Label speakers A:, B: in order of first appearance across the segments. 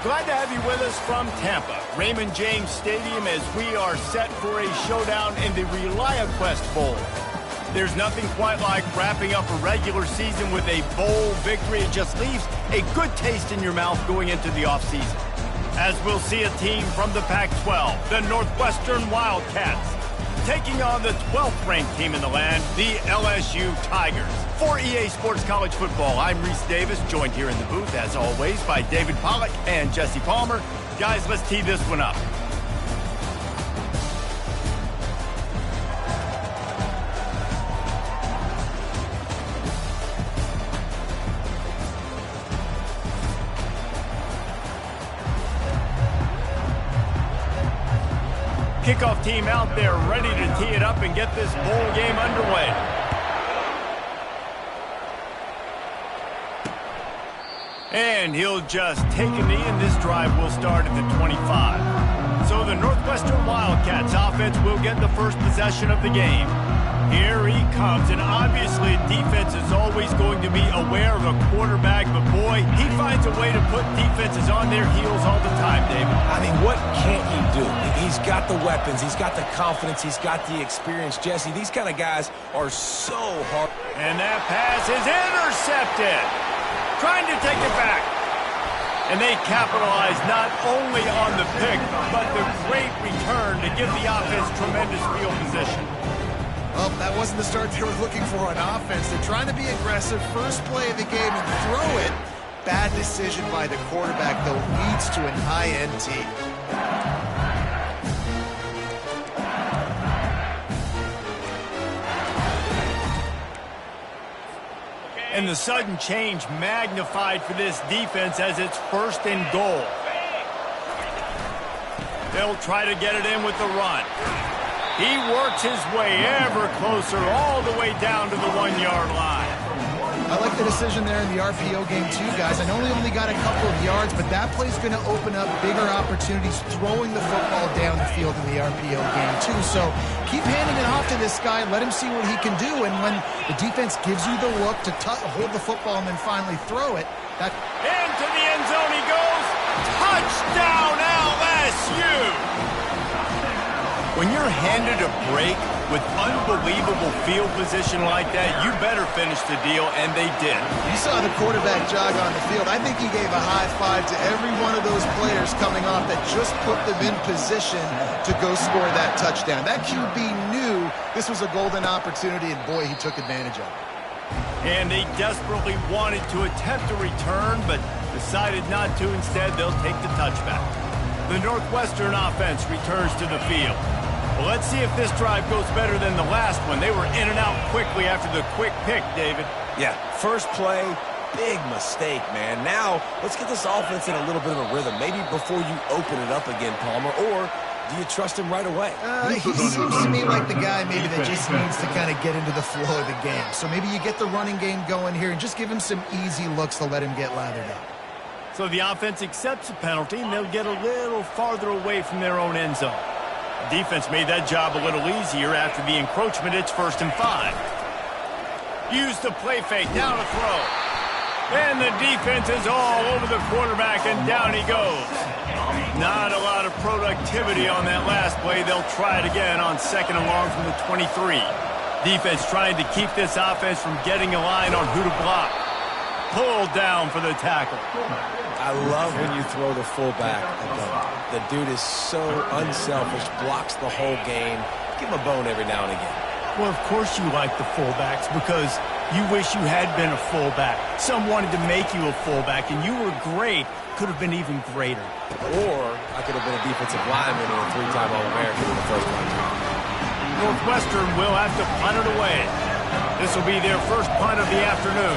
A: Glad to have you with us from Tampa, Raymond James Stadium, as we are set for a showdown in the ReliaQuest Bowl. There's nothing quite like wrapping up a regular season with a bowl victory. It just leaves a good taste in your mouth going into the offseason. As we'll see a team from the Pac-12, the Northwestern Wildcats, taking on the 12th-ranked team in the land, the LSU Tigers. For EA Sports College Football, I'm Reese Davis, joined here in the booth, as always, by David Pollack and Jesse Palmer. Guys, let's tee this one up. Kickoff team out there ready to tee it up and get this bowl game underway. And he'll just take a knee, and this drive will start at the 25. So the Northwestern Wildcats offense will get the first possession of the game. Here he comes, and obviously defense is always going to be aware of a quarterback, but boy, he finds a way to put defenses on their heels all the time, David.
B: I mean, what can't he do? He's got the weapons, he's got the confidence, he's got the experience. Jesse, these kind of guys are so hard.
A: And that pass is intercepted. Trying to take it back. And they capitalize not only on the pick, but the great return to give the offense tremendous field position.
C: Well, that wasn't the start they were looking for on offense. They're trying to be aggressive. First play of the game and throw it. Bad decision by the quarterback, though, leads to an INT.
A: And the sudden change magnified for this defense as it's first and goal. They'll try to get it in with the run. He works his way ever closer all the way down to the 1-yard line.
C: I like the decision there in the RPO game too, guys. I know they only got a couple of yards, but that play's going to open up bigger opportunities throwing the football down the field in the RPO game too. So keep handing it off to this guy, let him see what he can do, and when the defense gives you the look to hold the football and then finally throw it, that...
A: Into the end zone he goes. Touchdown LSU! When you're handed a break with unbelievable field position like that, you better finish the deal, and they did.
C: You saw the quarterback jog on the field. I think he gave a high five to every one of those players coming off that just put them in position to go score that touchdown. That QB knew this was a golden opportunity, and boy, he took advantage of it.
A: And they desperately wanted to attempt a return, but decided not to. Instead, they'll take the touchback. The Northwestern offense returns to the field. Well, let's see if this drive goes better than the last one. They were in and out quickly after the quick pick, David.
B: Yeah, first play, big mistake, man. Now, let's get this offense in a little bit of a rhythm. Maybe before you open it up again, Palmer, or do you trust him right away?
C: He seems to me like the guy maybe that just needs to kind of get into the flow of the game. So maybe you get the running game going here and just give him some easy looks to let him get lathered up.
A: So the offense accepts the penalty, and they'll get a little farther away from their own end zone. Defense made that job a little easier after the encroachment. It's 1st and 5. Use the play fake, down to throw. And the defense is all over the quarterback, and down he goes. Not a lot of productivity on that last play. They'll try it again on 2nd and long from the 23. Defense trying to keep this offense from getting a line on who to block. Pulled down for the tackle.
B: I love when you throw the fullback. The dude is so unselfish, blocks the whole game. Give him a bone every now and again.
A: Well, of course you like the fullbacks because you wish you had been a fullback. Some wanted to make you a fullback, and you were great. Could have been even greater.
B: Or I could have been a defensive lineman or a 3-time All-American in the first round.
A: Northwestern will have to punt it away. This will be their first punt of the afternoon.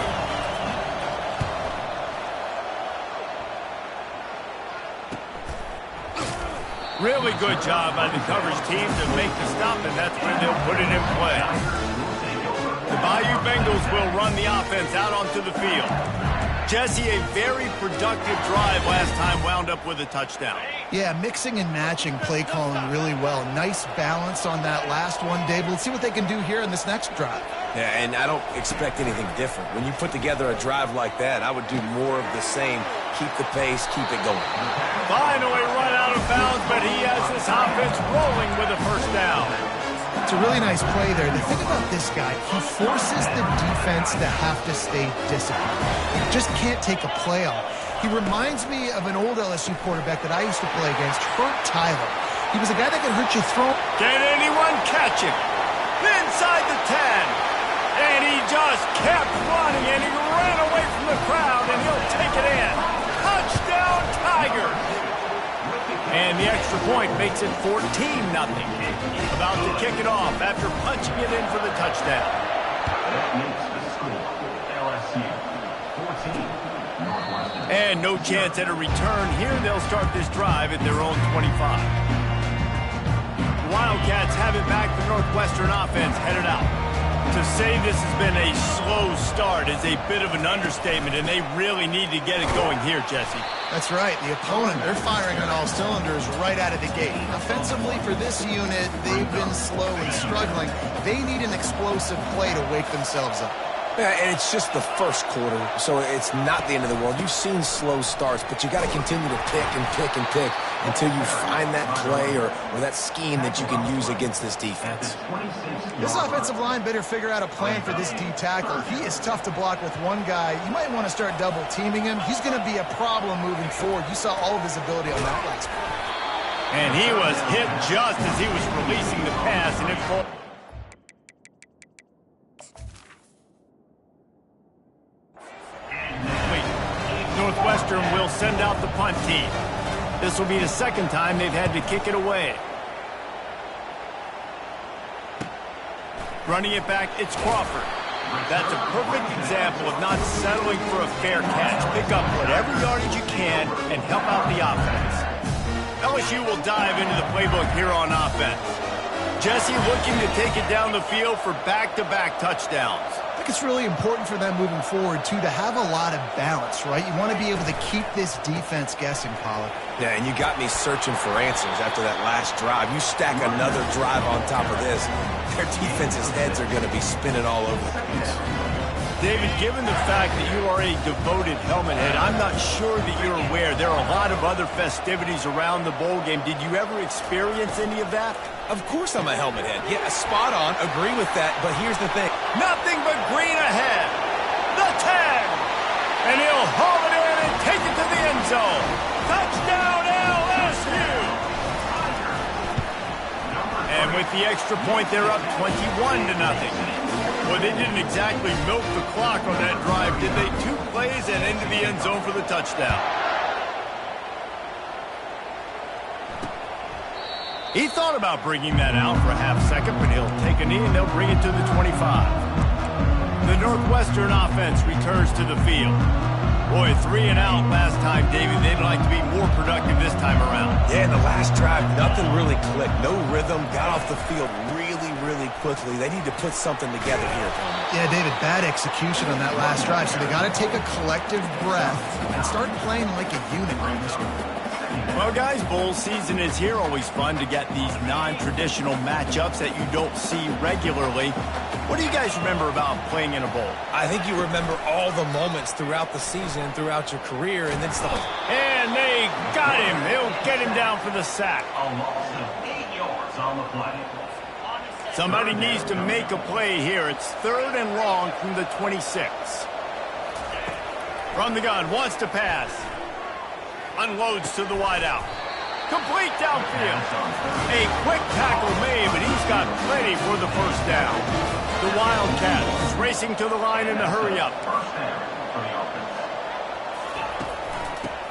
A: Really good job by the coverage team to make the stop, and that's when they'll put it in play. The Bayou Bengals will run the offense out onto the field. Jesse, a very productive drive last time wound up with a touchdown.
C: Yeah, mixing and matching play calling really well. Nice balance on that last one, Dave. Let's see what they can do here in this next drive.
B: Yeah, and I don't expect anything different. When you put together a drive like that, I would do more of the same. Keep the pace, keep it going.
A: Finally run out of bounds, but he has this offense rolling with a first down.
C: It's a really nice play there. The thing about this guy, he forces the defense to have to stay disciplined. He just can't take a play off. He reminds me of an old LSU quarterback that I used to play against, Hurt Tyler. He was a guy that could hurt you throw.
A: Can anyone catch him? Inside the 10. And he just kept running, and he ran away from the crowd, and he'll take it in. Touchdown, Tigers! And the extra point makes it 14-0. About to kick it off after punching it in for the touchdown. And no chance at a return here. They'll start this drive at their own 25. Wildcats have it back. The Northwestern offense headed out. To say this has been a slow start is a bit of an understatement, and they really need to get it going here, Jesse.
C: That's right. The opponent, they're firing on all cylinders right out of the gate. Offensively, for this unit, they've been slow and struggling. They need an explosive play to wake themselves up.
B: Yeah, and it's just the first quarter, so it's not the end of the world. You've seen slow starts, but you got to continue to pick and pick and pick until you find that play or that scheme that you can use against this defense.
C: This offensive line better figure out a plan for this D tackle. He is tough to block with one guy. You might want to start double teaming him. He's going to be a problem moving forward. You saw all of his ability on that last play.
A: And he was hit just as he was releasing the pass, and it fall. Northwestern will send out the punt team. This will be the second time they've had to kick it away. Running it back, it's Crawford. That's a perfect example of not settling for a fair catch. Pick up whatever yardage you can and help out the offense. LSU will dive into the playbook here on offense. Jesse looking to take it down the field for back-to-back touchdowns.
C: I think it's really important for them moving forward, too, to have a lot of balance, right? You want to be able to keep this defense guessing, Pollard.
B: Yeah, and you got me searching for answers after that last drive. You stack another drive on top of this, their defense's heads are going to be spinning all over the place.
A: David, given the fact that you are a devoted helmet head, I'm not sure that you're aware there are a lot of other festivities around the bowl game. Did you ever experience any of that?
B: Of course I'm a helmet head. Yeah, spot on. Agree with that. But here's the thing.
A: Nothing but green ahead. The 10. And he'll haul it in and take it to the end zone. Touchdown, LSU. And with the extra point, they're up 21-0. Well, they didn't exactly milk the clock on that drive, did they? 2 plays and into the end zone for the touchdown. He thought about bringing that out for a half second, but he'll take a knee and they'll bring it to the 25. The Northwestern offense returns to the field. Boy, 3 and out last time, David. They'd like to be more productive this time around.
B: Yeah, in the last drive, nothing really clicked. No rhythm, got off the field really quickly. They need to put something together here, Palmer.
C: Yeah, David, bad execution on that last drive, so they got to take a collective breath and start playing like a unit on this one.
A: Well, guys, bowl season is here. Always fun to get these non-traditional matchups that you don't see regularly. What do you guys remember about playing in a bowl?
B: I think you remember all the moments throughout the season, throughout your career, and then stuff.
A: And they got him. They'll get him down for the sack.
D: A loss of 8 yards on the play.
A: Somebody needs to make a play here. It's 3rd and long from the 26. From the gun, wants to pass. Unloads to the wideout. Complete downfield. A quick tackle made, but he's got plenty for the first down. The Wildcats racing to the line in a hurry-up.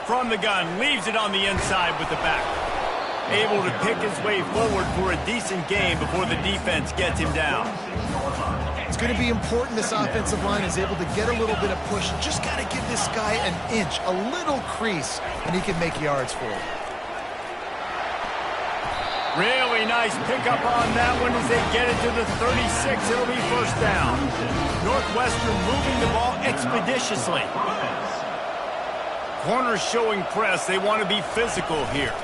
A: From the gun, leaves it on the inside with the back. Able to pick his way forward for a decent game before the defense gets him down.
C: It's going to be important this offensive line is able to get a little bit of push. Just got to give this guy an inch, a little crease, and he can make yards for it.
A: Really nice pickup on that one as they get it to the 36. It'll be first down. Northwestern moving the ball expeditiously. Corners showing press. They want to be physical here.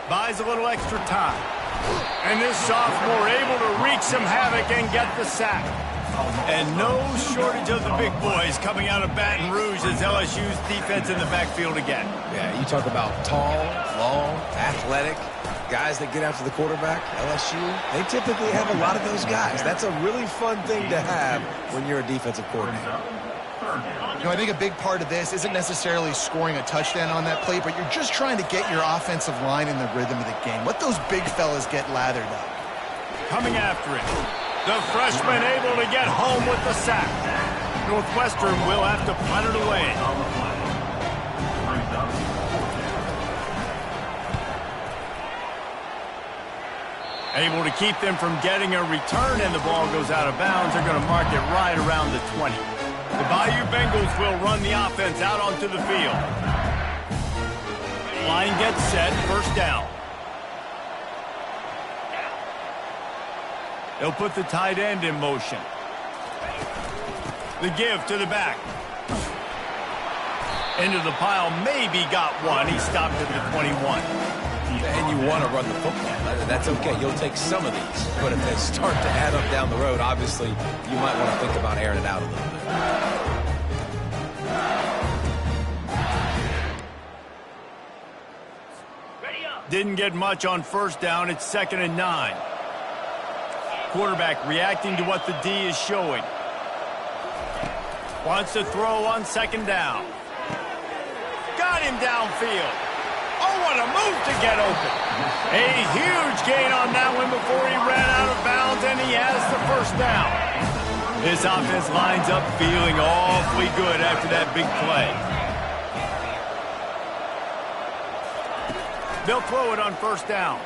A: Buys a little extra time. And this sophomore able to wreak some havoc and get the sack. And no shortage of the big boys coming out of Baton Rouge as LSU's defense in the backfield again.
B: Yeah, you talk about tall, long, athletic, guys that get after the quarterback. LSU, they typically have a lot of those guys. That's a really fun thing to have when you're a defensive coordinator.
C: You know, I think a big part of this isn't necessarily scoring a touchdown on that play, but you're just trying to get your offensive line in the rhythm of the game. Let those big fellas get lathered up.
A: Coming after it. The freshman able to get home with the sack. Northwestern will have to punt it away. Able to keep them from getting a return, and the ball goes out of bounds. They're going to mark it right around the 20. The Bayou Bengals will run the offense out onto the field. Line gets set, first down. They'll put the tight end in motion. The give to the back. Into the pile, maybe got one. He stopped at the 21.
B: And you want to run the football. That's okay. You'll take some of these. But if they start to add up down the road, obviously, you might want to think about airing it out a little bit.
A: Didn't get much on first down. It's 2nd and 9. Quarterback reacting to what the D is showing. Wants to throw on 2nd down. Got him downfield. Oh, what a move to get open. A huge gain on that one before he ran out of bounds, and he has the first down. This offense lines up feeling awfully good after that big play. They'll throw it on first down.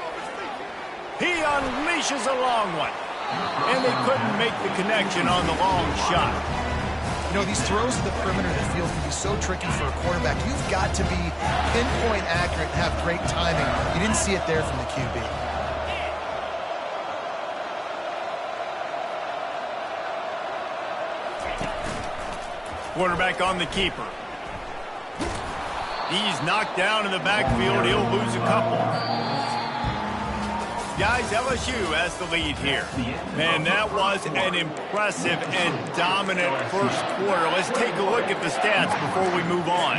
A: He unleashes a long one. And they couldn't make the connection on the long shot.
C: You know, these throws to the perimeter of the field can be so tricky for a quarterback. You've got to be pinpoint accurate and have great timing. You didn't see it there from the QB.
A: Quarterback on the keeper. He's knocked down in the backfield. He'll lose a couple. Guys, LSU has the lead here. Man, that was an impressive and dominant first quarter. Let's take a look at the stats before we move on.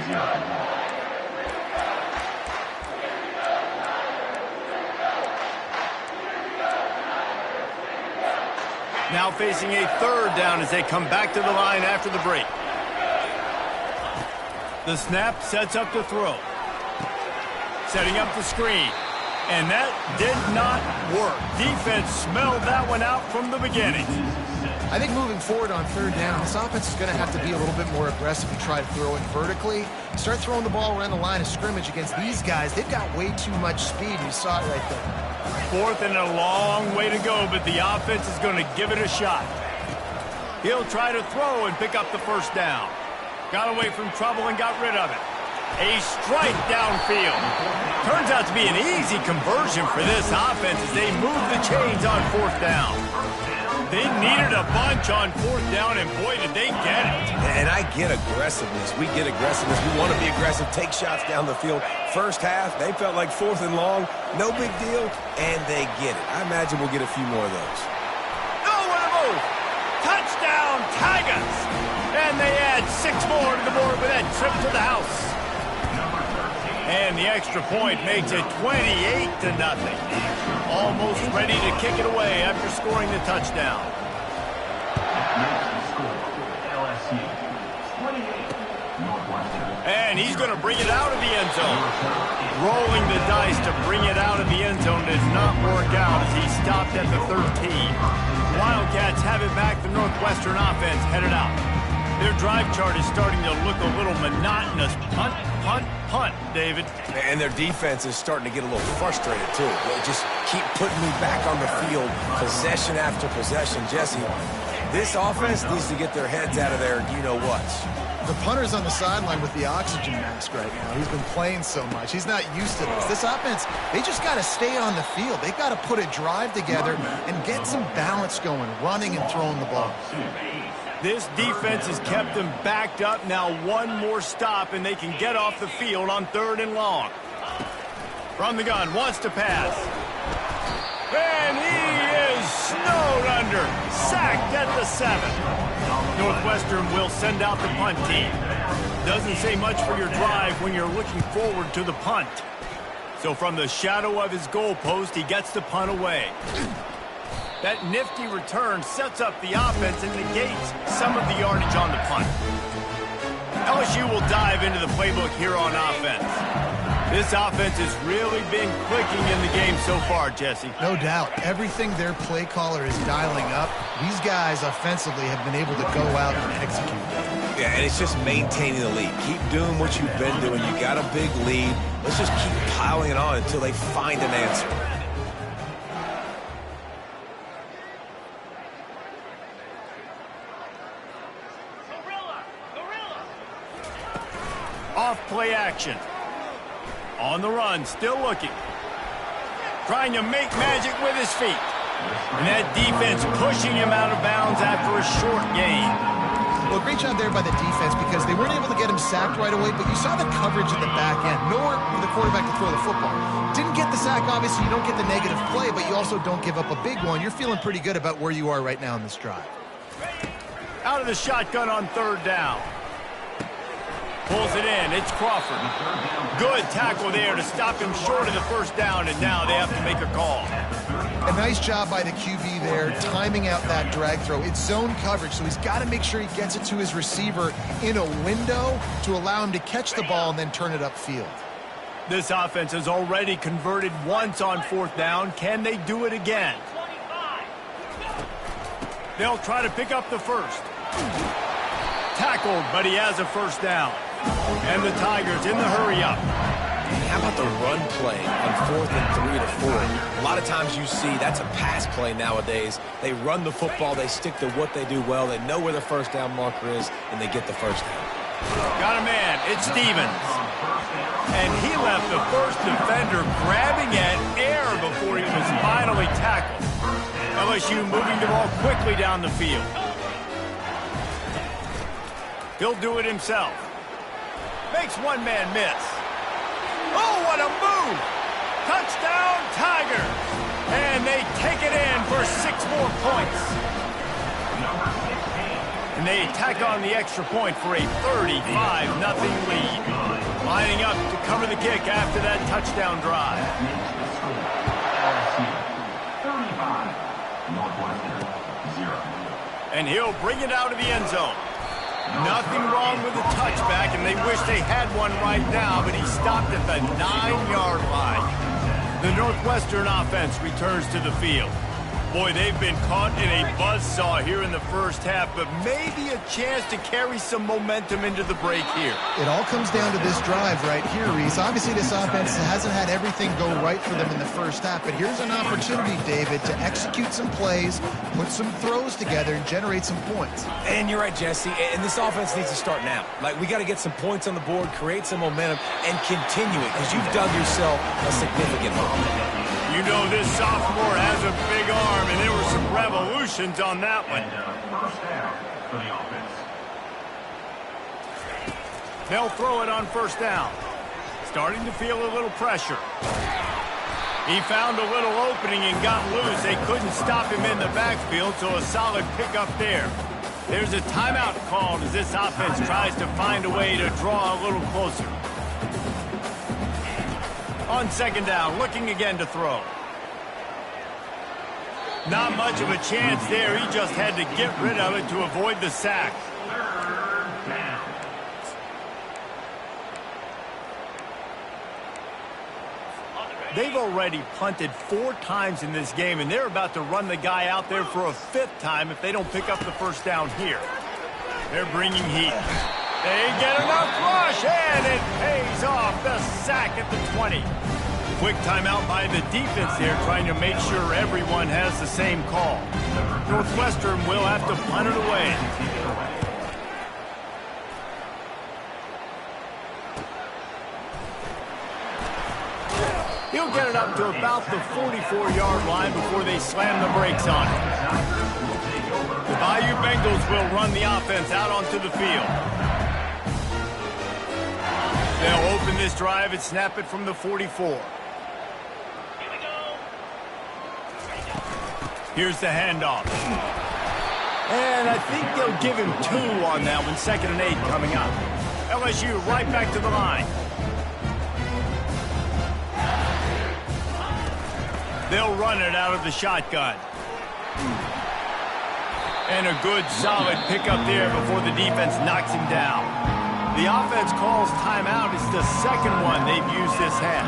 A: Now facing a 3rd down as they come back to the line after the break. The snap sets up the throw. Setting up the screen. And that did not work. Defense smelled that one out from the beginning.
C: I think moving forward on 3rd down, this offense is going to have to be a little bit more aggressive and try to throw it vertically. Start throwing the ball around the line of scrimmage against these guys. They've got way too much speed. You saw it right there.
A: 4th and a long way to go, but the offense is going to give it a shot. He'll try to throw and pick up the first down. Got away from trouble and got rid of it. A strike downfield. Turns out to be an easy conversion for this offense as they move the chains on 4th down. They needed a bunch on 4th down, and boy, did they get it.
B: And I get aggressiveness. We get aggressiveness. We want to be aggressive, take shots down the field. First half, they felt like 4th and long. No big deal, and they get it. I imagine we'll get a few more of those.
A: Oh, what a move. Touchdown, Tigers. And they add 6 more to the board with that trip to the house. And the extra point makes it 28-0. Almost ready to kick it away after scoring the touchdown. And he's going to bring it out of the end zone. Rolling the dice to bring it out of the end zone did not work out as he stopped at the 13. Wildcats have it back. The Northwestern offense headed out. Their drive chart is starting to look a little monotonous. Punt, punt, punt, David.
B: And their defense is starting to get a little frustrated, too. They just keep putting me back on the field, possession after possession. Jesse, this offense needs to get their heads out of there, you-know-whats.
C: The punter's on the sideline with the oxygen mask right now. He's been playing so much. He's not used to this. This offense, they just got to stay on the field. They've got to put a drive together and get some balance going, running and throwing the ball.
A: This defense has kept them backed up. Now one more stop, and they can get off the field on 3rd and long. From the gun, wants to pass. And he is snowed under. Sacked at the 7. Northwestern will send out the punt team. Doesn't say much for your drive when you're looking forward to the punt. So from the shadow of his goalpost, he gets the punt away. That nifty return sets up the offense and negates some of the yardage on the punt. LSU will dive into the playbook here on offense. This offense has really been clicking in the game so far, Jesse.
C: No doubt. Everything their play caller is dialing up, these guys offensively have been able to go out and execute.
B: Yeah, and it's just maintaining the lead. Keep doing what you've been doing. You got a big lead. Let's just keep piling it on until they find an answer.
A: Off play action. On the run, still looking. Trying to make magic with his feet. And that defense pushing him out of bounds after a short gain.
C: Well, great job there by the defense because they weren't able to get him sacked right away, but you saw the coverage in the back end. Nowhere for the quarterback to throw the football. Didn't get the sack, obviously. You don't get the negative play, but you also don't give up a big one. You're feeling pretty good about where you are right now in this drive.
A: Out of the shotgun on 3rd down. Pulls it in. It's Crawford. Good tackle there to stop him short of the 1st down, and now they have to make a call.
C: A nice job by the QB there, timing out that drag throw. It's zone coverage, so he's got to make sure he gets it to his receiver in a window to allow him to catch the ball and then turn it upfield.
A: This offense has already converted once on 4th down. Can they do it again? They'll try to pick up the 1st. Tackled, but he has a 1st down. And the Tigers in the hurry-up.
B: How about the run play on 4th and 3 to 4? A lot of times you see that's a pass play nowadays. They run the football. They stick to what they do well. They know where the 1st down marker is, and they get the 1st down.
A: Got a man. It's Stevens. And he left the 1st defender grabbing at air before he was finally tackled. LSU moving the ball quickly down the field. He'll do it himself. Makes one man miss. Oh, what a move! Touchdown, Tigers! And they take it in for 6 more points. And they tack on the extra point for a 35-0 lead. Lining up to cover the kick after that touchdown drive.
D: 35, Northwestern, 0.
A: And he'll bring it out of the end zone. Nothing wrong with the touchback, and they wish they had one right now, but he stopped at the 9-yard line. The Northwestern offense returns to the field. Boy, they've been caught in a buzzsaw here in the 1st half, but maybe a chance to carry some momentum into the break here.
C: It all comes down to this drive right here, Reese. Obviously, this offense hasn't had everything go right for them in the 1st half, but here's an opportunity, David, to execute some plays, put some throws together, and generate some points.
B: And you're right, Jesse, and this offense needs to start now. Like, we got to get some points on the board, create some momentum, and continue it, because you've dug yourself a significant hole.
A: You know this sophomore has a big arm, and there were some revolutions on that one.
D: First down for the offense.
A: They'll throw it on 1st down. Starting to feel a little pressure. He found a little opening and got loose. They couldn't stop him in the backfield, so a solid pickup there. There's a timeout called as this offense tries to find a way to draw a little closer. On 2nd down, looking again to throw. Not much of a chance there. He just had to get rid of it to avoid the sack.
D: 3rd down.
A: They've already punted 4 times in this game, and they're about to run the guy out there for a 5th time if they don't pick up the 1st down here. They're bringing heat. They get enough rush, and it pays off. The sack at the 20. Quick timeout by the defense there, trying to make sure everyone has the same call. Northwestern will have to punt it away. He'll get it up to about the 44-yard line before they slam the brakes on it. The Bayou Bengals will run the offense out onto the field. They'll open this drive and snap it from the 44. Here's the handoff. And I think they'll give him 2 on that one. 2nd and 8 coming up. LSU right back to the line. They'll run it out of the shotgun. And a good, solid pickup there before the defense knocks him down. The offense calls timeout. It's the second one they've used this half.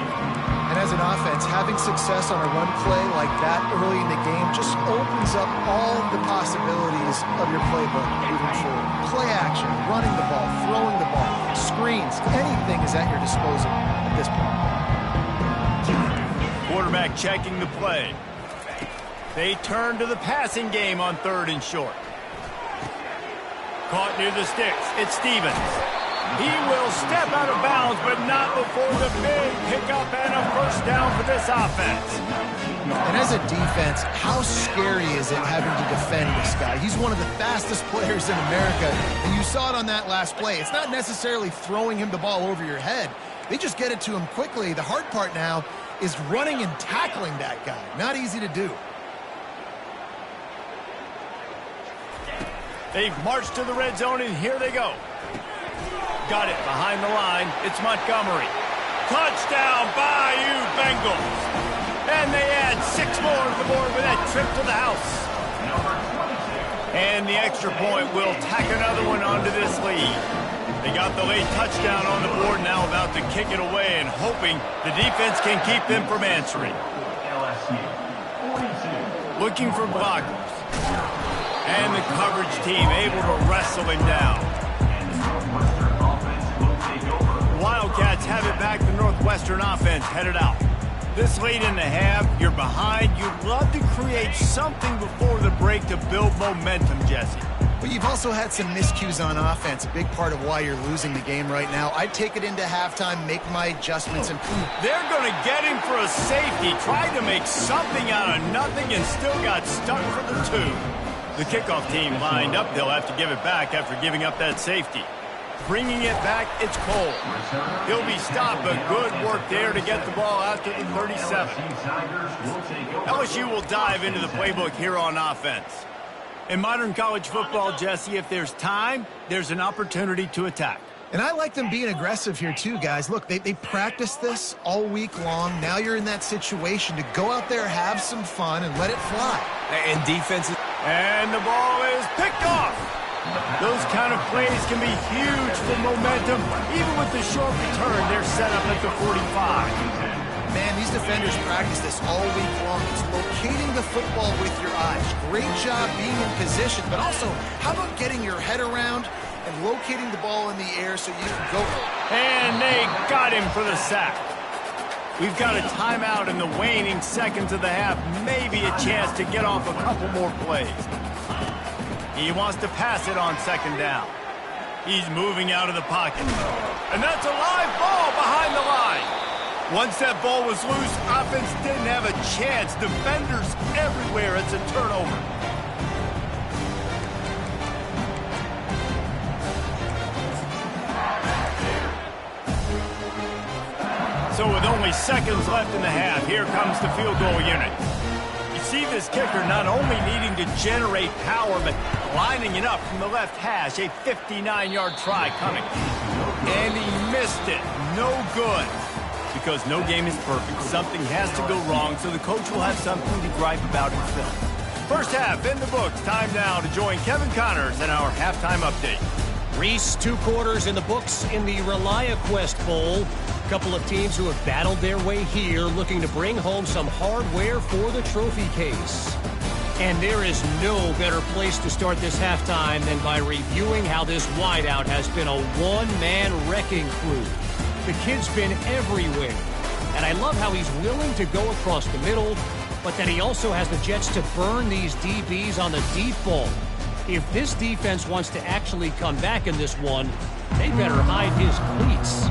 C: And as an offense, having success on a run play like that early in the game just opens up all the possibilities of your playbook moving forward. Play action, running the ball, throwing the ball, screens, anything is at your disposal at this point.
A: Quarterback checking the play. They turn to the passing game on 3rd and short. Caught near the sticks. It's Stevens. He will step out of bounds, but not before the big pickup and a first down for this offense.
C: And as a defense, how scary is it having to defend this guy? He's one of the fastest players in America, and you saw it on that last play. It's not necessarily throwing him the ball over your head. They just get it to him quickly. The hard part now is running and tackling that guy. Not easy to do.
A: They've marched to the red zone, and here they go. Got it behind the line. It's Montgomery. Touchdown, Bayou Bengals. And they add 6 more to the board with that trip to the house. And the extra point will tack another one onto this lead. They got the late touchdown on the board, now about to kick it away and hoping the defense can keep them from answering. Looking for blockers. And the coverage team able to wrestle him down. Wildcats have it back. The Northwestern offense headed out. This late in the half, you're behind. You'd love to create something before the break to build momentum, Jesse.
C: But you've also had some miscues on offense, a big part of why you're losing the game right now. I'd take it into halftime, make my adjustments, and
A: they're going to get him for a safety. Tried to make something out of nothing and still got stuck for the 2. The kickoff team lined up. They'll have to give it back after giving up that safety. Bringing it back, it's Cole. He'll be stopped, but good work there to get the ball out to the 37. LSU will dive into the playbook here on offense. In modern college football, Jesse, if there's time, there's an opportunity to attack.
C: And I like them being aggressive here too, guys. Look, they practiced this all week long. Now you're in that situation to go out there, have some fun, and let it fly.
B: And defenses.
A: And the ball is picked off. Those kind of plays can be huge for momentum. Even with the short return, they're set up at the 45.
C: Man, these defenders practice this all week long. It's locating the football with your eyes. Great job being in position, but also, how about getting your head around and locating the ball in the air so you can go.
A: And they got him for the sack. We've got a timeout in the waning seconds of the half. Maybe a chance to get off a couple more plays. He wants to pass it on 2nd down. He's moving out of the pocket. And that's a live ball behind the line. Once that ball was loose, offense didn't have a chance. Defenders everywhere. It's a turnover. So with only seconds left in the half, here comes the field goal unit. You see this kicker not only needing to generate power, but lining it up from the left hash. A 59-yard try coming. And he missed it. No good. Because no game is perfect. Something has to go wrong, so the coach will have something to gripe about himself. First half in the books. Time now to join Kevin Connors in our halftime update.
E: Reese, 2 quarters in the books in the ReliaQuest Bowl. A couple of teams who have battled their way here, looking to bring home some hardware for the trophy case. And there is no better place to start this halftime than by reviewing how this wideout has been a one-man wrecking crew. The kid's been everywhere. And I love how he's willing to go across the middle, but that he also has the jets to burn these DBs on the deep ball. If this defense wants to actually come back in this one, they better hide his cleats.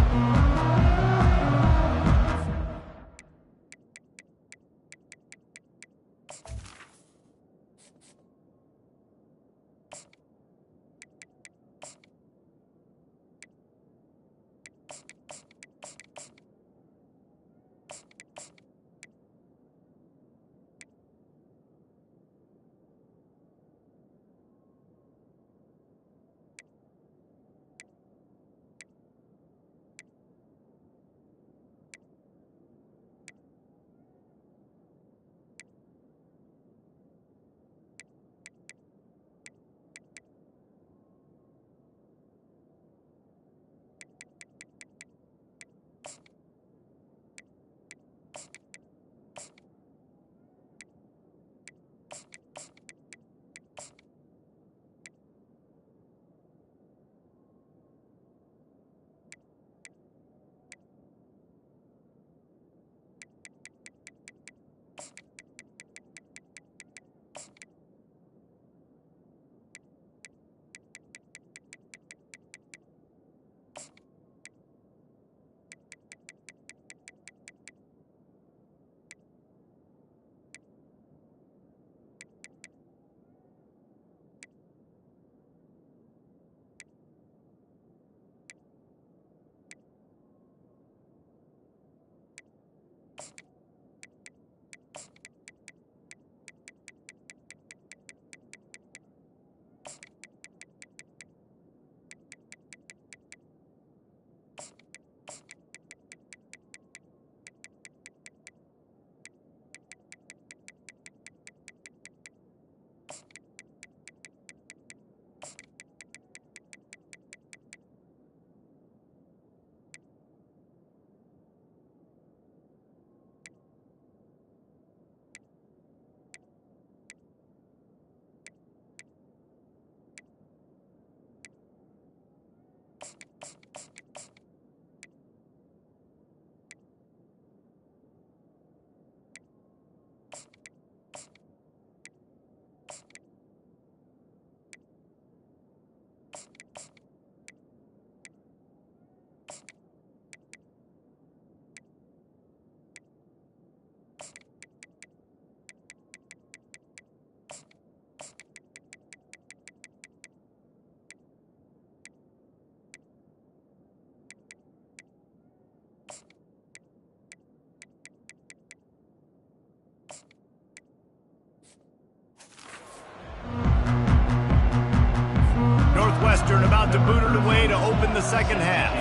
A: to boot it away to open the second half.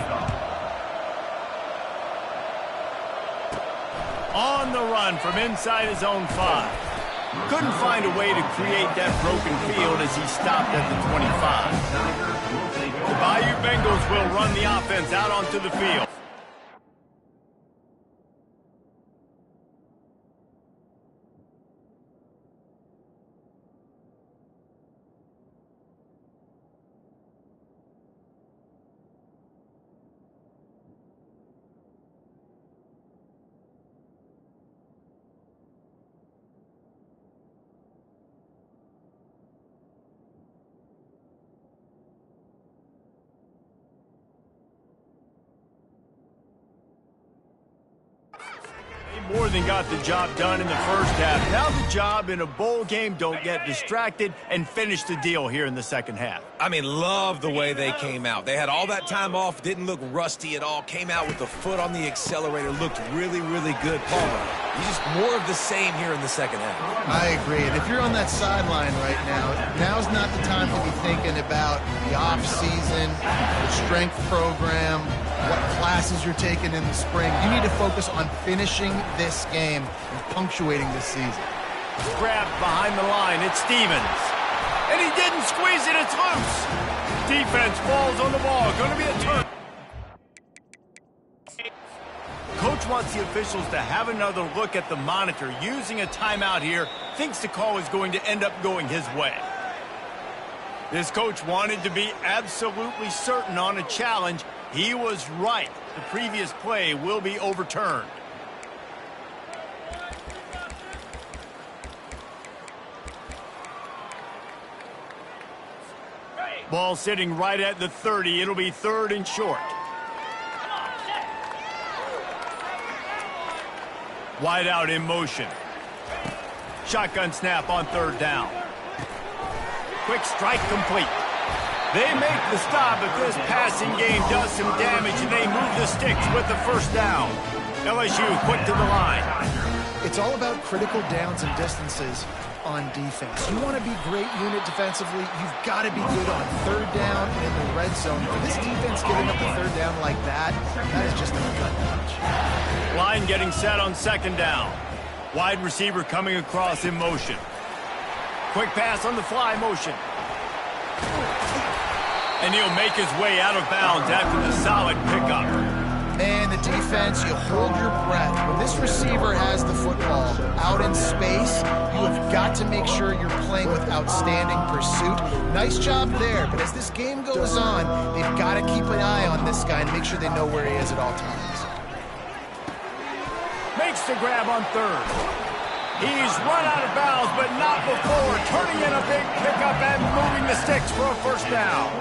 A: On the run from inside his own 5. Couldn't find a way to create that broken field as he stopped at the 25. The Bayou Bengals will run the offense out onto the field. More than got the job done in the first half. Now the job in a bowl game, don't get distracted and finish the deal here in the second half.
B: I mean, love the way they came out. They had all that time off, didn't look rusty at all, came out with the foot on the accelerator, looked really, really good. Palmer, he's just more of the same here in the second half.
C: I agree. And if you're on that sideline right now, now's not the time to be thinking about the off-season, the strength program, what classes you're taking in the spring. You need to focus on finishing this game and punctuating this season.
A: Grabbed behind the line, it's Stevens. And he didn't squeeze it, it's loose. Defense falls on the ball, going to be a turn. Coach wants the officials to have another look at the monitor. Using a timeout here, thinks the call is going to end up going his way. This coach wanted to be absolutely certain on a challenge. He was right. The previous play will be overturned. Ball sitting right at the 30. It'll be 3rd and short. Wide out in motion. Shotgun snap on 3rd down. Quick strike complete. They make the stop, but this passing game does some damage, and they move the sticks with the first down. LSU quick to the line.
C: It's all about critical downs and distances on defense. You want to be great unit defensively, you've got to be good on 3rd down and in the red zone. For this defense giving up the 3rd down like that, that is just a gut punch.
A: Line getting set on 2nd down. Wide receiver coming across in motion. Quick pass on the fly motion. And he'll make his way out of bounds after the solid pickup.
C: Man, the defense, you hold your breath. When this receiver has the football out in space, you have got to make sure you're playing with outstanding pursuit. Nice job there, but as this game goes on, they've got to keep an eye on this guy and make sure they know where he is at all times.
A: Makes the grab on 3rd. He's run out of bounds, but not before turning in a big pickup and moving the sticks for a 1st down.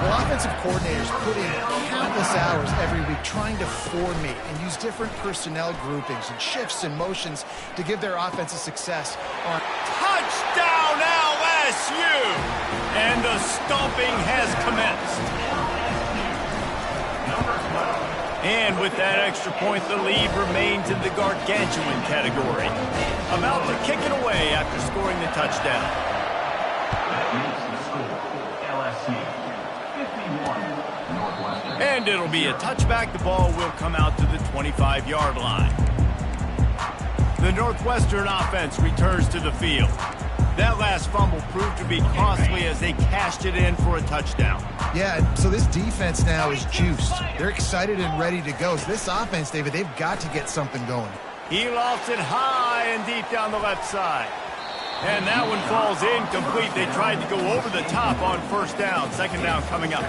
C: Well, offensive coordinators put in countless hours every week trying to formate and use different personnel groupings and shifts and motions to give their offense a success on
A: touchdown LSU! And the stomping has commenced. And with that extra point, the lead remains in the gargantuan category. About to kick it away after scoring the touchdown. And it'll be a touchback. The ball will come out to the 25-yard line. The Northwestern offense returns to the field. That last fumble proved to be costly as they cashed it in for a touchdown.
C: Yeah, so this defense now is juiced. They're excited and ready to go. So this offense, David, they've got to get something going.
A: He lofts it high and deep down the left side. And that one falls incomplete. They tried to go over the top on 1st down. 2nd down coming up.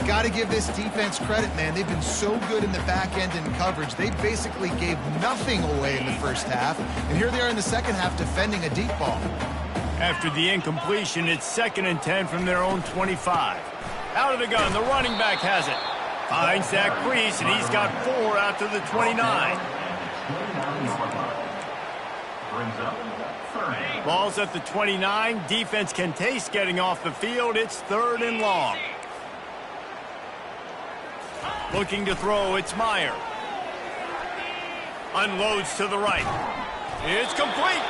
C: Got to give this defense credit, man. They've been so good in the back end in coverage. They basically gave nothing away in the first half. And here they are in the second half defending a deep ball.
A: After the incompletion, it's 2nd and 10 from their own 25. Out of the gun, the running back has it. Finds that crease, and he's got 4 out to the 29. Ball's at the 29. Defense can taste getting off the field. It's 3rd and long. Looking to throw, it's Meyer. Unloads to the right. It's complete.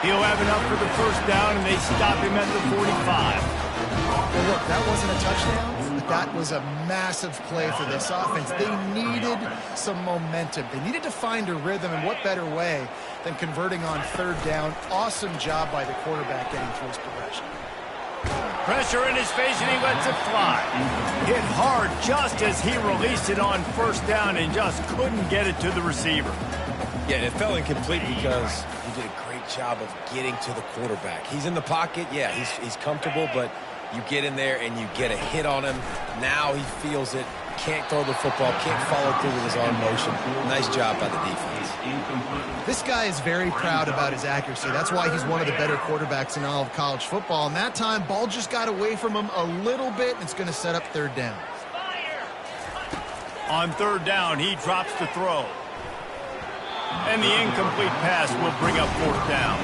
A: He'll have enough for the 1st down, and they stop him at the 45.
C: Well, look, that wasn't a touchdown, but that was a massive play for this offense. They needed some momentum. They needed to find a rhythm, and what better way than converting on third down. Awesome job by the quarterback getting through his progression.
A: Pressure in his face, and he lets it fly. Hit hard just as he released it on first down and just couldn't get it to the receiver.
B: Yeah, and it fell incomplete because he did a great job of getting to the quarterback. He's in the pocket. Yeah, he's comfortable, but you get in there and you get a hit on him. Now he feels it. Can't throw the football. Can't follow through with his arm motion. Nice job by the defense.
C: This guy is very proud about his accuracy. That's why he's one of the better quarterbacks in all of college football. And that time, ball just got away from him a little bit, and it's going to set up third down.
A: On third down, he drops the throw. And the incomplete pass will bring up fourth down.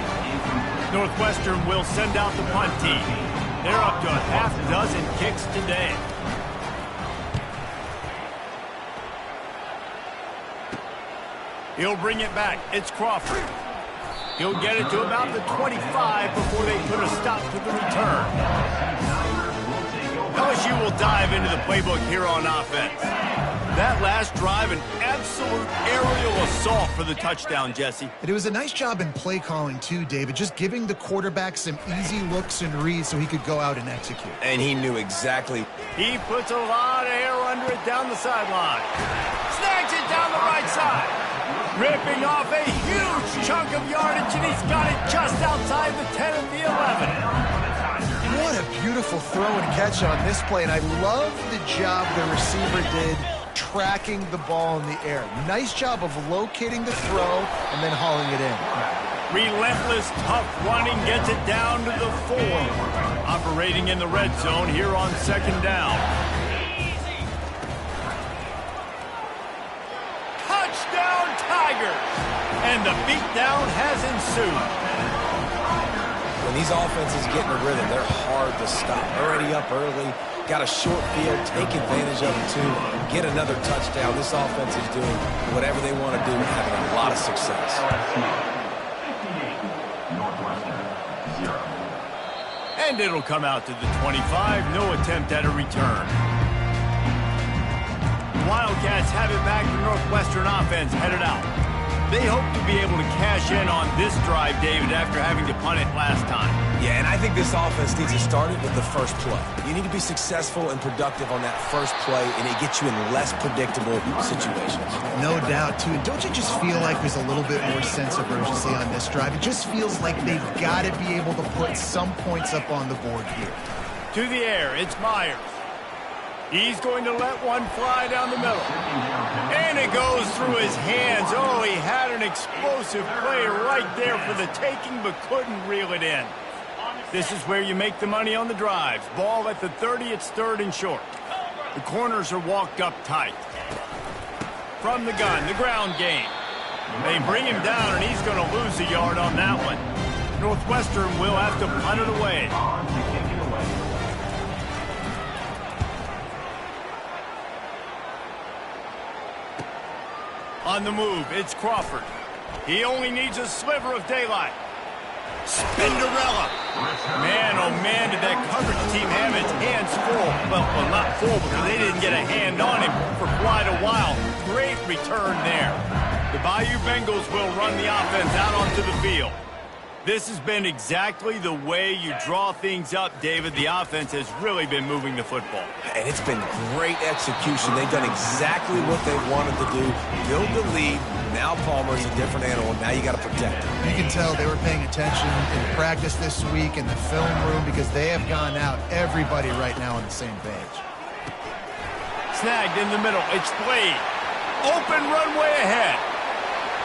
A: Northwestern will send out the punt team. They're up to a half dozen kicks today. He'll bring it back. It's Crawford. He'll get it to about the 25 before they put a stop to the return. LSU will dive into the playbook here on offense. That last drive, an absolute aerial assault for the touchdown, Jesse.
C: It was a nice job in play calling, too, David, just giving the quarterback some easy looks and reads so he could go out and execute.
B: And he knew exactly.
A: He puts a lot of air under it down the sideline. Snags it down the right side. Ripping off a huge chunk of yardage, and he's got it just outside the 10 of the 11.
C: What a beautiful throw and catch on this play, and I love the job the receiver did tracking the ball in the air. Nice job of locating the throw and then hauling it in.
A: Relentless, tough running gets it down to the 4. Operating in the red zone here on second down. Touchdown, Tigers! And the beatdown has ensued.
B: When these offenses get in a rhythm, they're hard to stop. Already up early, got a short field, take advantage of it too, get another touchdown. This offense is doing whatever they want to do and having a lot of success.
A: And it'll come out to the 25, no attempt at a return. The Wildcats have it back. The Northwestern offense headed out. They hope to be able to cash in on this drive, David, after having to punt it last time.
B: Yeah, and I think this offense needs to start it with the first play. You need to be successful and productive on that first play, and it gets you in less predictable situations.
C: No doubt, too. And don't you just feel like there's a little bit more sense of urgency on this drive? It just feels like they've got to be able to put some points up on the board here.
A: To the air, it's Myers. He's going to let one fly down the middle. And it goes through his hands. Oh, he had an explosive play right there for the taking, but couldn't reel it in. This is where you make the money on the drives. Ball at the 30, it's third and short. The corners are walked up tight. From the gun, the ground game. They bring him down, and he's going to lose a yard on that one. Northwestern will have to punt it away. On the move, it's Crawford. He only needs a sliver of daylight. Spinderella. Man, oh man, did that coverage team have its hands full. Well, not full because they didn't get a hand on him for quite a while. Great return there. The Bayou Bengals will run the offense out onto the field. This has been exactly the way you draw things up, David. The offense has really been moving the football.
B: And it's been great execution. They've done exactly what they wanted to do. Build the lead. Now Palmer's a different animal. Now you got to protect him.
C: You can tell they were paying attention in practice this week in the film room because they have gone out, everybody right now on the same page.
A: Snagged in the middle. It's Blade. Open runway ahead.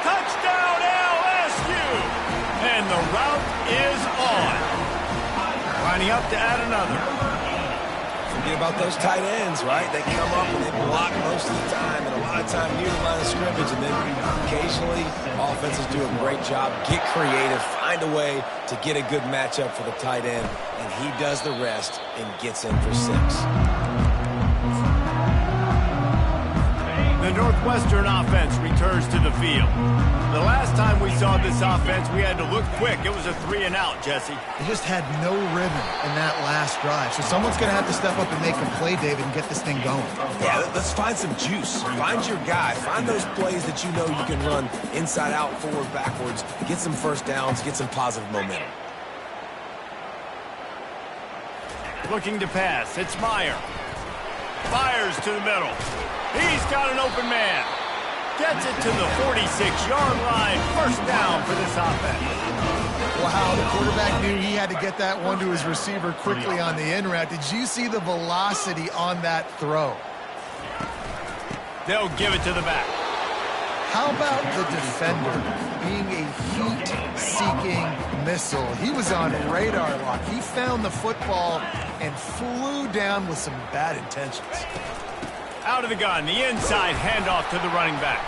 A: Touchdown LSU! And the route is on. Lining up to add another.
B: Forget about those tight ends, right? They come up and they block most of the time, and a lot of time near the line of scrimmage, and then occasionally offenses do a great job, get creative, find a way to get a good matchup for the tight end, and he does the rest and gets in for 6.
A: The Northwestern offense returns to the field. The last time we saw this offense, we had to look quick. It was a 3-and-out, Jesse.
C: They just had no rhythm in that last drive. So someone's going to have to step up and make a play, David, and get this thing going.
B: Yeah, let's find some juice. Find your guy. Find those plays that you know you can run inside out, forward, backwards. Get some first downs. Get some positive momentum.
A: Looking to pass. It's Meyer. Fires to the middle. He's got an open man. Gets it to the 46-yard line. First down for this offense.
C: Wow, the quarterback knew he had to get that one to his receiver quickly on the in route. Did you see the velocity on that throw?
A: They'll give it to the back.
C: How about the defender being a heat-seeking missile? He was on radar lock. He found the football and flew down with some bad intentions.
A: Out of the gun, the inside handoff to the running back.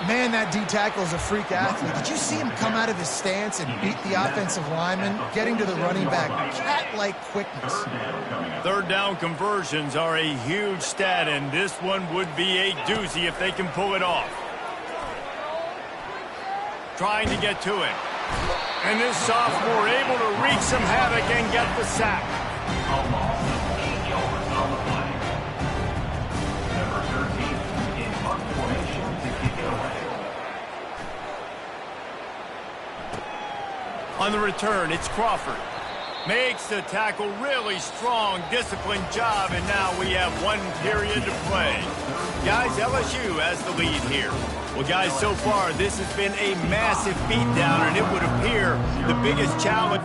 C: Man, that D-tackle is a freak athlete. Did you see him come out of his stance and beat the offensive lineman, getting to the running back? Cat-like quickness.
A: Third down conversions are a huge stat, and this one would be a doozy if they can pull it off. Trying to get to it. And this sophomore able to wreak some havoc and get the sack.
D: A loss of 8 yards on the play. Number 13 in punt formation to kick it away.
A: On the return, it's Crawford. Makes the tackle really strong, disciplined job, and now we have 1 period to play. Guys, LSU has the lead here. Well, guys, so far, this has been a massive beatdown, and it would appear the biggest challenge.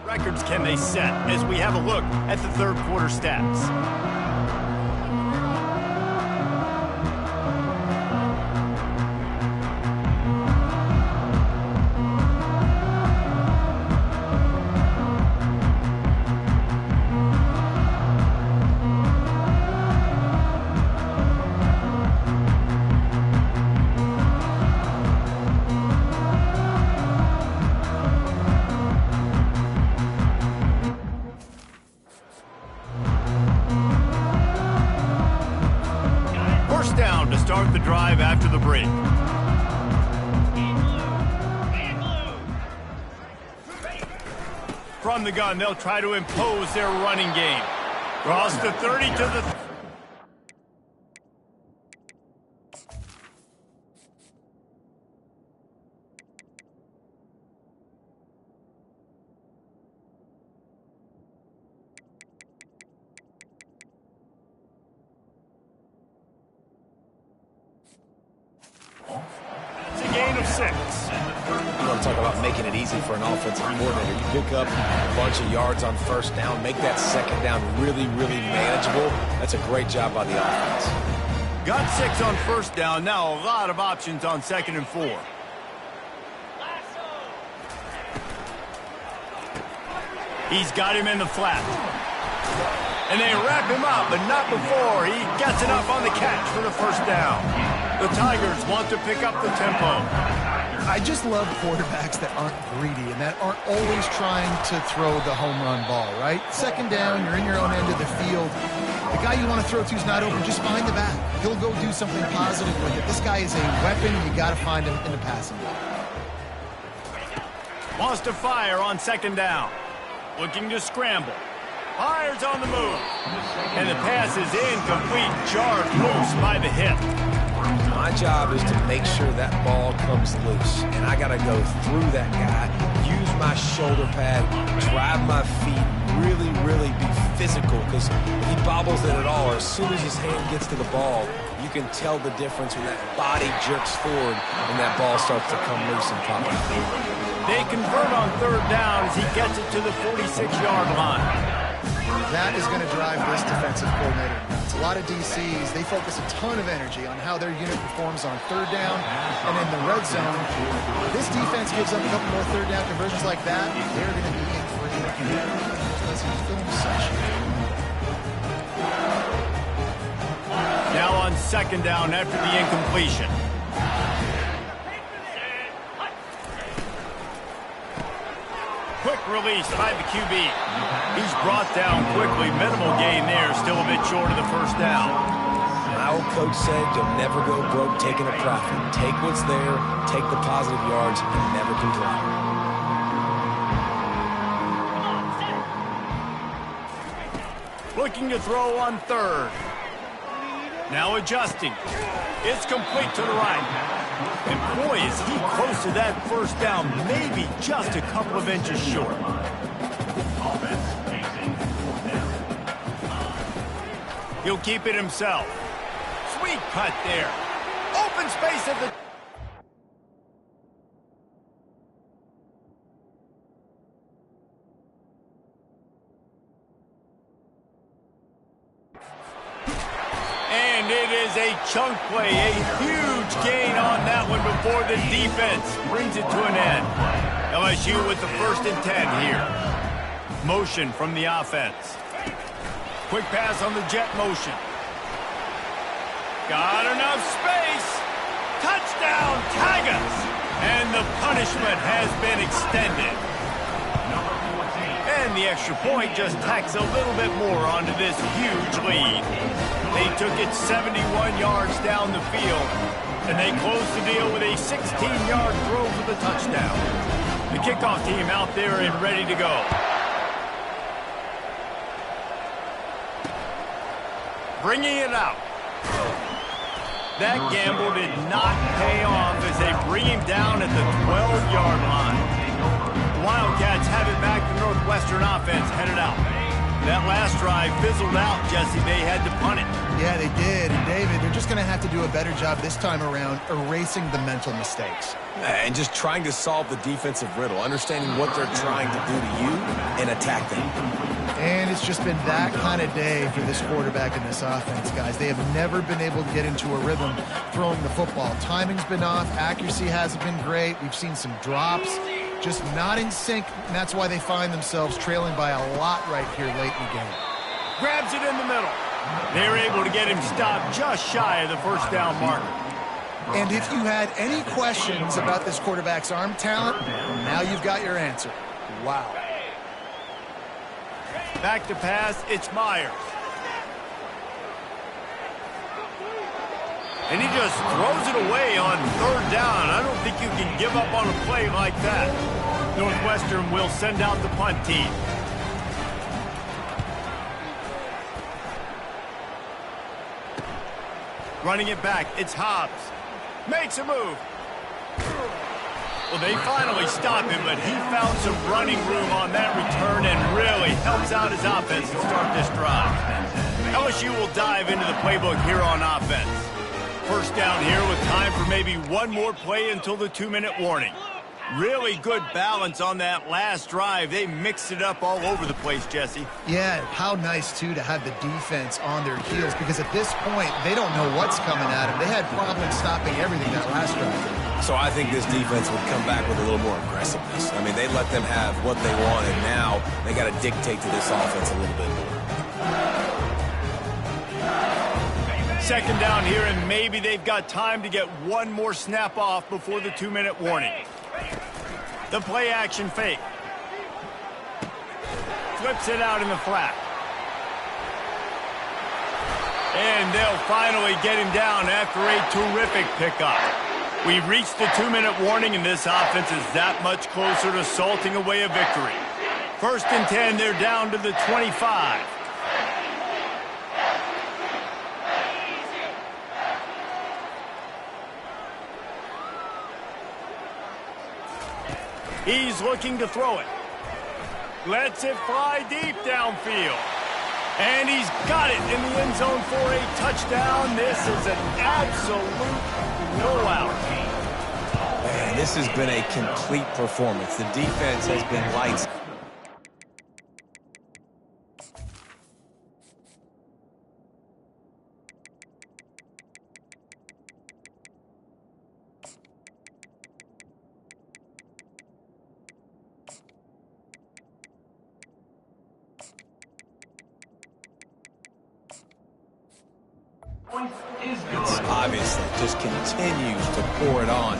A: Records can they set as we have a look at the third quarter stats. down to start the drive after the break. From the gun, they'll try to impose their running game. Cross the 30 to the... It's a gain of 6.
B: You want to talk about making it easy for an offensive coordinator. You pick up a bunch of yards on first down, make that second down really, really manageable. That's a great job by the offense.
A: Got 6 on first down. Now a lot of options on 2nd and 4. He's got him in the flat. And they wrap him up, but not before he gets enough on the catch for the first down. The Tigers want to pick up the tempo.
C: I just love quarterbacks that aren't greedy and that aren't always trying to throw the home run ball, right? Second down, you're in your own end of the field. The guy you want to throw to is not open. Just find the back. He'll go do something positive with it. This guy is a weapon. You got to find him in the passing game.
A: Wants to fire on 2nd down. Looking to scramble. Fires on the move. And the pass is incomplete. Jarred loose by the hip.
B: My job is to make sure that ball comes loose. And I got to go through that guy, use my shoulder pad, drive my feet, really, really be physical. Because if he bobbles it at all, or as soon as his hand gets to the ball, you can tell the difference when that body jerks forward and that ball starts to come loose and pop out.
A: They convert on 3rd down as he gets it to the 46-yard line.
C: That is going to drive this defensive coordinator nuts. A lot of DCs, they focus a ton of energy on how their unit performs on 3rd down and in the red zone. If this defense gives up a couple more 3rd down conversions like that, they're going to be in for it. Film session.
A: Now on 2nd down after the incompletion. Quick release by the QB. He's brought down quickly. Minimal gain there. Still a bit short of the first down.
B: My old coach said you'll never go broke taking a profit. Take what's there, take the positive yards, and never complain.
A: Looking to throw on 3rd. Now adjusting. It's complete to the right. And boy, is he close to that first down, maybe just a couple of inches short. He'll keep it himself. Sweet cut there. Open space at the... And it is a chunk play, a huge gain on that one before the defense brings it to an end. LSU with the 1st and 10 here. Motion from the offense. Quick pass on the jet motion. Got enough space. Touchdown, Tigers. And the punishment has been extended. And the extra point just tacks a little bit more onto this huge lead. They took it 71 yards down the field, and they closed the deal with a 16-yard throw for the touchdown. The kickoff team out there and ready to go. Bringing it out. That gamble did not pay off as they bring him down at the 12-yard line. The Wildcats have it back. The Northwestern offense headed out. That last drive fizzled out, Jesse. They had to punt it.
C: Yeah, they did. And, David, they're just going to have to do a better job this time around erasing the mental mistakes.
B: And just trying to solve the defensive riddle, understanding what they're trying to do to you and attack them.
C: And it's just been that kind of day for this quarterback and this offense, guys. They have never been able to get into a rhythm throwing the football. Timing's been off. Accuracy hasn't been great. We've seen some drops. Just not in sync, and that's why they find themselves trailing by a lot right here late in the game.
A: Grabs it in the middle. They're able to get him stopped just shy of the first down marker.
C: And if you had any questions about this quarterback's arm talent, now you've got your answer. Wow.
A: Back to pass, it's Myers. And he just throws it away on third down. I don't think you can give up on a play like that. Northwestern will send out the punt team. Running it back, it's Hobbs. Makes a move. Well, they finally stop him, but he found some running room on that return and really helps out his offense to start this drive. LSU will dive into the playbook here on offense. First down here with time for maybe one more play until the 2-minute warning. Really good balance on that last drive. They mixed it up all over the place, Jesse.
C: Yeah, how nice, too, to have the defense on their heels, because at this point, they don't know what's coming at them. They had problems stopping everything that last drive.
B: So I think this defense would come back with a little more aggressiveness. I mean, they let them have what they want, and now they got to dictate to this offense a little bit more.
A: Second down here, and maybe they've got time to get one more snap off before the 2-minute warning. The play action fake. Flips it out in the flat. And they'll finally get him down after a terrific pickup. We've reached the 2-minute warning, and this offense is that much closer to salting away a victory. First and 10, they're down to the 25. He's looking to throw it. Lets it fly deep downfield. And he's got it in the end zone for a touchdown. This is an absolute blowout.
B: Man, this has been a complete performance. The defense has been lights. Obviously just continues to pour it on.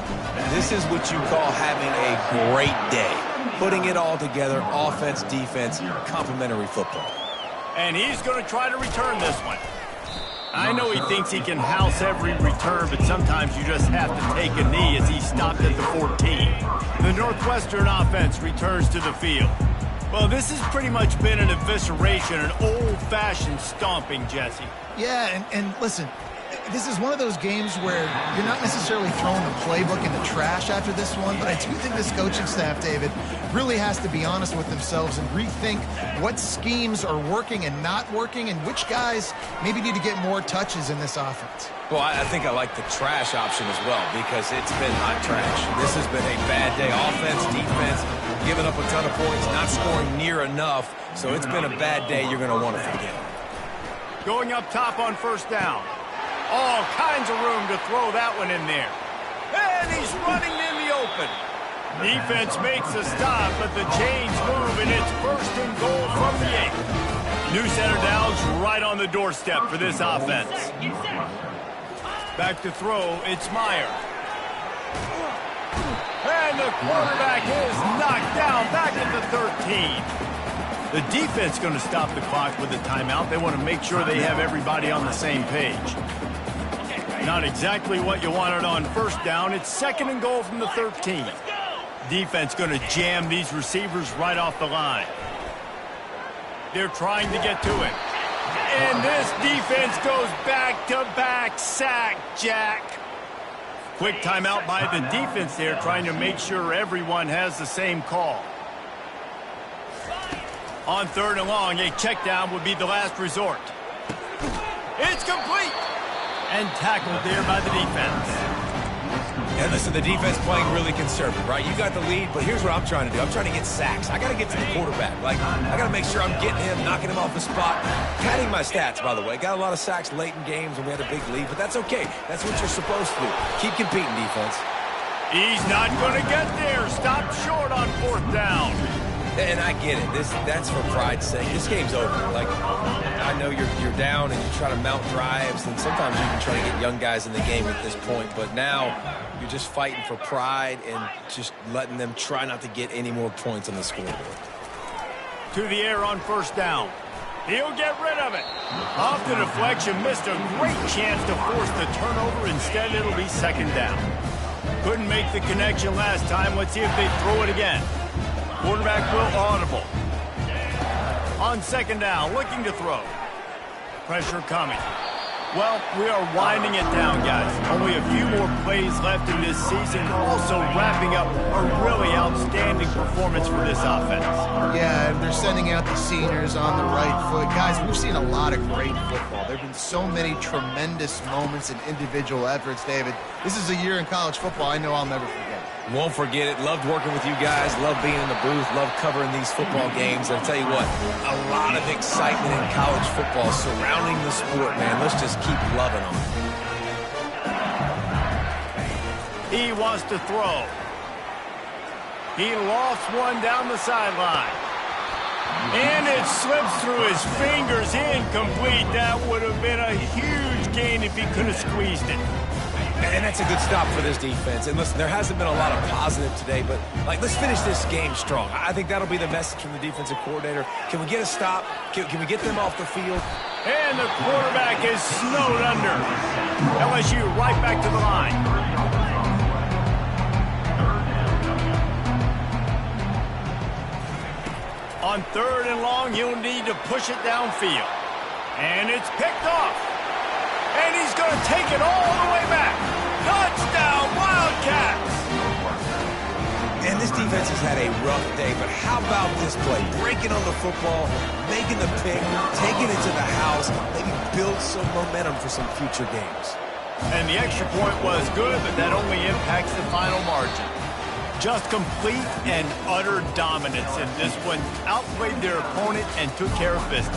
B: This is what you call having a great day. Putting it all together, offense, defense, complementary football.
A: And he's going to try to return this one. I know he thinks he can house every return, but sometimes you just have to take a knee as he stopped at the 14. The Northwestern offense returns to the field. Well, this has pretty much been an evisceration, an old-fashioned stomping, Jesse.
C: Yeah, and listen, this is one of those games where you're not necessarily throwing the playbook in the trash after this one, but I do think this coaching staff, David, really has to be honest with themselves and rethink what schemes are working and not working and which guys maybe need to get more touches in this offense.
B: Well, I think I like the trash option as well because it's been hot trash. This has been a bad day. Offense, defense, giving up a ton of points, not scoring near enough. So it's been a bad day you're going to want to forget.
A: Going up top on first down. All kinds of room to throw that one in there. And he's running in the open. Defense makes a stop, but the chains move, and it's first and goal from the 8. New center downs right on the doorstep for this offense. Back to throw, it's Meyer. And the quarterback is knocked down back at the 13. The defense going to stop the clock with a timeout. They want to make sure they have everybody on the same page. Not exactly what you wanted on first down. It's second and goal from the 13. Defense going to jam these receivers right off the line. They're trying to get to it. And this defense goes back-to-back sack, Jack. Quick timeout by the defense there, trying to make sure everyone has the same call. On third and long, a check down would be the last resort. It's complete. And tackled there by the defense.
B: And listen, the defense playing really conservative, right? You got the lead, but here's what I'm trying to do. I'm trying to get sacks. I got to get to the quarterback. Like, I got to make sure I'm getting him, knocking him off the spot. Padding my stats, by the way. Got a lot of sacks late in games when we had a big lead, but that's okay. That's what you're supposed to do. Keep competing, defense.
A: He's not going to get there. Stop short on fourth down.
B: And I get it. That's for pride's sake. This game's over. Like, I know you're down and you try to mount drives, and sometimes you can try to get young guys in the game at this point, but now you're just fighting for pride and just letting them try not to get any more points on the scoreboard.
A: To the air on first down. He'll get rid of it. Off the deflection, missed a great chance to force the turnover. Instead, it'll be second down. Couldn't make the connection last time. Let's see if they throw it again. Quarterback will audible. On second down, looking to throw. Pressure coming. Well, we are winding it down, guys. Only a few more plays left in this season. Also wrapping up a really outstanding performance for this offense.
C: Yeah, and they're sending out the seniors on the right foot. Guys, we've seen a lot of great football. There have been so many tremendous moments and individual efforts, David. This is a year in college football I know I'll never forget.
B: Won't forget it. Loved working with you guys. Loved being in the booth. Loved covering these football games. And I'll tell you what, a lot of excitement in college football surrounding the sport, man. Let's just keep loving them.
A: He wants to throw. He lost one down the sideline. And it slips through his fingers. Incomplete. That would have been a huge gain if he could have squeezed it.
B: And that's a good stop for this defense. And listen, there hasn't been a lot of positive today, but let's finish this game strong. I think that'll be the message from the defensive coordinator. Can we get a stop? Can we get them off the field?
A: And the quarterback is snowed under. LSU right back to the line. On third and long, he'll need to push it downfield. And it's picked off. And he's going to take it all the way back. Touchdown, Wildcats!
B: And this defense has had a rough day, but how about this play? Breaking on the football, making the pick, taking it to the house, maybe build some momentum for some future games.
A: And the extra point was good, but that only impacts the final margin. Just complete and utter dominance in this one. Outplayed their opponent and took care of business.